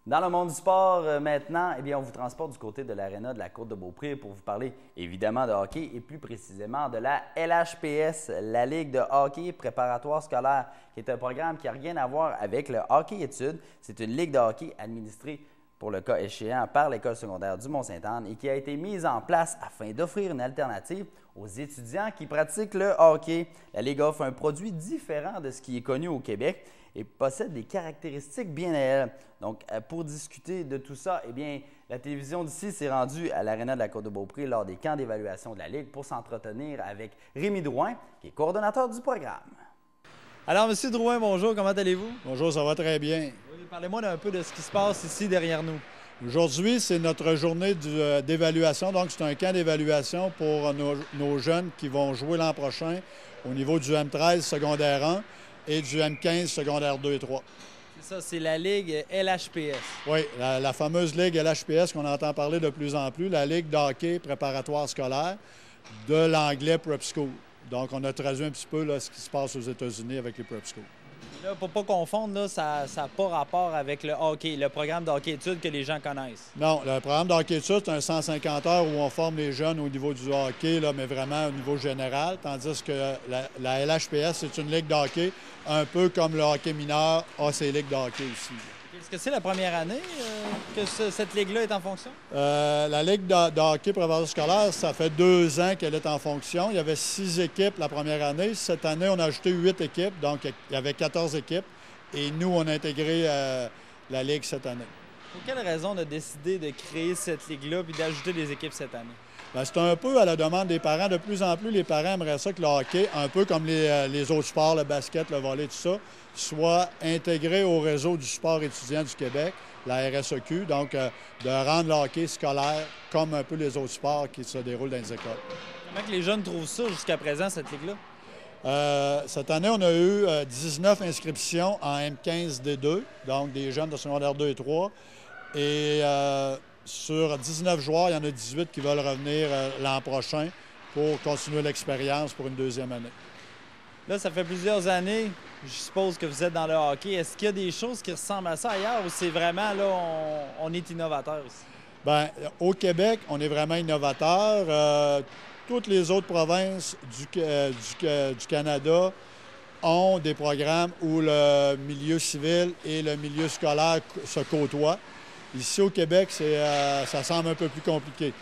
Dans le monde du sport, maintenant, eh bien, on vous transporte du côté de l'aréna de la Côte-de-Beaupré pour vous parler évidemment de hockey et plus précisément de la LHPS, la Ligue de hockey préparatoire scolaire, qui est un programme qui n'a rien à voir avec le hockey-études. C'est une ligue de hockey administrée pour le cas échéant par l'École secondaire du Mont-Sainte-Anne et qui a été mise en place afin d'offrir une alternative aux étudiants qui pratiquent le hockey. La Ligue offre un produit différent de ce qui est connu au Québec et possède des caractéristiques bien à elle. Donc, pour discuter de tout ça, eh bien, la télévision d'ici s'est rendue à l'aréna de la Côte-de-Beaupré lors des camps d'évaluation de la Ligue pour s'entretenir avec Rémi Drouin, qui est coordonnateur du programme. Alors, M. Drouin, bonjour, comment allez-vous? Bonjour, ça va très bien. Oui, parlez-moi un peu de ce qui se passe ici derrière nous. Aujourd'hui, c'est notre journée d'évaluation. Donc, c'est un camp d'évaluation pour nos jeunes qui vont jouer l'an prochain au niveau du M13 secondaire 1 et du M15 secondaire 2 et 3. C'est ça, c'est la Ligue LHPS. Oui, la fameuse Ligue LHPS qu'on entend parler de plus en plus, la Ligue de hockey préparatoire scolaire de l'anglais Prep School. Donc, on a traduit un petit peu là, ce qui se passe aux États-Unis avec les Prep School. Là, pour ne pas confondre, là, ça n'a pas rapport avec le hockey, le programme de hockey-études que les gens connaissent. Non, le programme de hockey-études, c'est un 150 heures où on forme les jeunes au niveau du hockey, là, mais vraiment au niveau général, tandis que la LHPS, c'est une ligue de hockey, un peu comme le hockey mineur a ses ligues de hockey aussi. Est-ce que c'est la première année que cette ligue-là est en fonction? La Ligue de hockey préparatoire scolaire, ça fait 2 ans qu'elle est en fonction. Il y avait 6 équipes la première année. Cette année, on a ajouté 8 équipes, donc il y avait 14 équipes. Et nous, on a intégré la Ligue cette année. Pour quelle raison on a décidé de créer cette ligue-là puis d'ajouter des équipes cette année? Bien, c'est un peu à la demande des parents. De plus en plus, les parents aimeraient ça que le hockey, un peu comme les autres sports, le basket, le volley, tout ça, soit intégré au réseau du sport étudiant du Québec, la RSEQ, donc de rendre le hockey scolaire comme un peu les autres sports qui se déroulent dans les écoles. Comment que les jeunes trouvent ça jusqu'à présent, cette ligue-là? Cette année, on a eu 19 inscriptions en M15D2, donc des jeunes de secondaire 2 et 3. Et sur 19 joueurs, il y en a 18 qui veulent revenir l'an prochain pour continuer l'expérience pour une 2e année. Là, ça fait plusieurs années, je suppose que vous êtes dans le hockey. Est-ce qu'il y a des choses qui ressemblent à ça ailleurs ou c'est vraiment, là, on est innovateur ici? Bien, au Québec, on est vraiment innovateur. Toutes les autres provinces du Canada ont des programmes où le milieu civil et le milieu scolaire se côtoient. Ici, au Québec, ça semble un peu plus compliqué.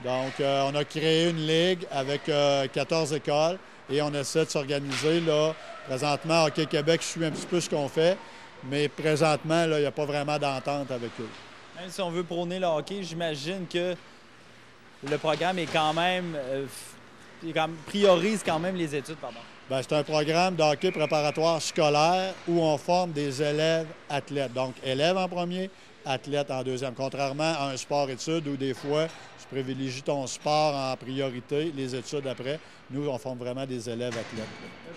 Donc, on a créé une ligue avec 14 écoles et on essaie de s'organiser. Là, présentement, Hockey Québec suit un petit peu ce qu'on fait, mais présentement, là, il n'y a pas vraiment d'entente avec eux. Même si on veut prôner le hockey, j'imagine que le programme est quand même, priorise quand même les études, pardon. Bien, c'est un programme de hockey préparatoire scolaire où on forme des élèves athlètes. Donc, élèves en premier, athlètes en 2e. Contrairement à un sport-études où des fois, tu privilégies ton sport en priorité, les études après. Nous, on forme vraiment des élèves athlètes.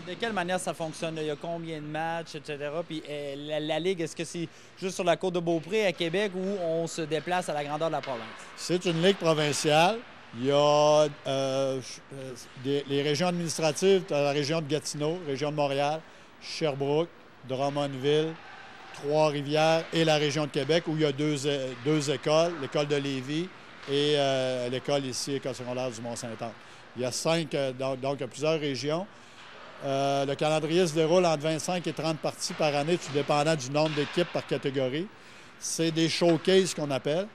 De quelle manière ça fonctionne? Il y a combien de matchs, etc.? Puis la Ligue, est-ce que c'est juste sur la Côte-de-Beaupré à Québec ou on se déplace à la grandeur de la province? C'est une ligue provinciale. Il y a les régions administratives, la région de Gatineau, région de Montréal, Sherbrooke, Drummondville, Trois-Rivières et la région de Québec où il y a deux écoles, l'école de Lévis et l'école ici, l'école secondaire du Mont-Sainte-Anne. Il y a 5, donc il y a plusieurs régions. Le calendrier se déroule entre 25 et 30 parties par année, tout dépendant du nombre d'équipes par catégorie. C'est des showcases qu'on appelle.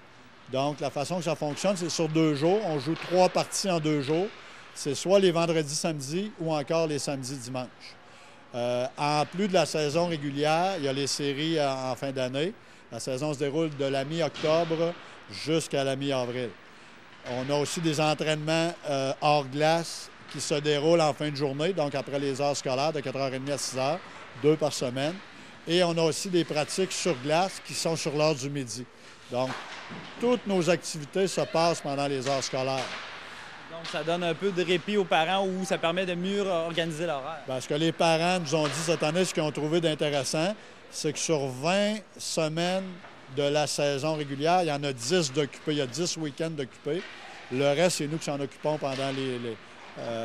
Donc, la façon que ça fonctionne, c'est sur 2 jours. On joue 3 parties en 2 jours. C'est soit les vendredis, samedis ou encore les samedis, dimanches. En plus de la saison régulière, il y a les séries en fin d'année. La saison se déroule de la mi-octobre jusqu'à la mi-avril. On a aussi des entraînements hors glace qui se déroulent en fin de journée, donc après les heures scolaires de 4h30 à 6h, 2 par semaine. Et on a aussi des pratiques sur glace qui sont sur l'heure du midi. Donc, toutes nos activités se passent pendant les heures scolaires. Donc, ça donne un peu de répit aux parents ou ça permet de mieux organiser l'horaire? Bien, ce que les parents nous ont dit cette année, ce qu'ils ont trouvé d'intéressant, c'est que sur 20 semaines de la saison régulière, il y en a 10 d'occupés. Il y a 10 week-ends d'occupés. Le reste, c'est nous qui s'en occupons pendant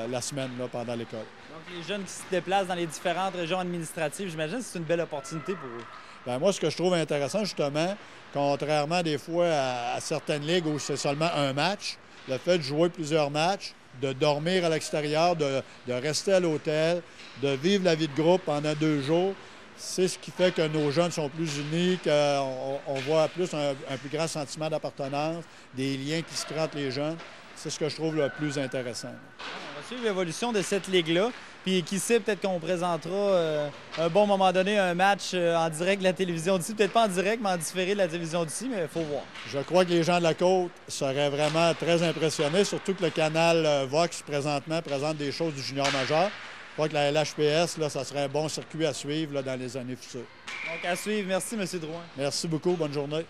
la semaine, là, pendant l'école. Donc, les jeunes qui se déplacent dans les différentes régions administratives, j'imagine que c'est une belle opportunité pour eux. Bien, moi, ce que je trouve intéressant, justement, contrairement des fois à certaines ligues où c'est seulement un match, le fait de jouer plusieurs matchs, de dormir à l'extérieur, de rester à l'hôtel, de vivre la vie de groupe pendant 2 jours, c'est ce qui fait que nos jeunes sont plus unis, qu'on voit plus un plus grand sentiment d'appartenance, des liens qui se créent entre les jeunes. C'est ce que je trouve le plus intéressant. On va suivre l'évolution de cette ligue-là. Puis qui sait, peut-être qu'on présentera un bon moment donné un match en direct de la télévision d'ici. Peut-être pas en direct, mais en différé de la télévision d'ici, mais il faut voir. Je crois que les gens de la Côte seraient vraiment très impressionnés, surtout que le canal Vox, présentement, présente des choses du junior majeur. Je crois que la LHPS, là, ça serait un bon circuit à suivre là, dans les années futures. Donc, à suivre. Merci, M. Drouin. Merci beaucoup. Bonne journée.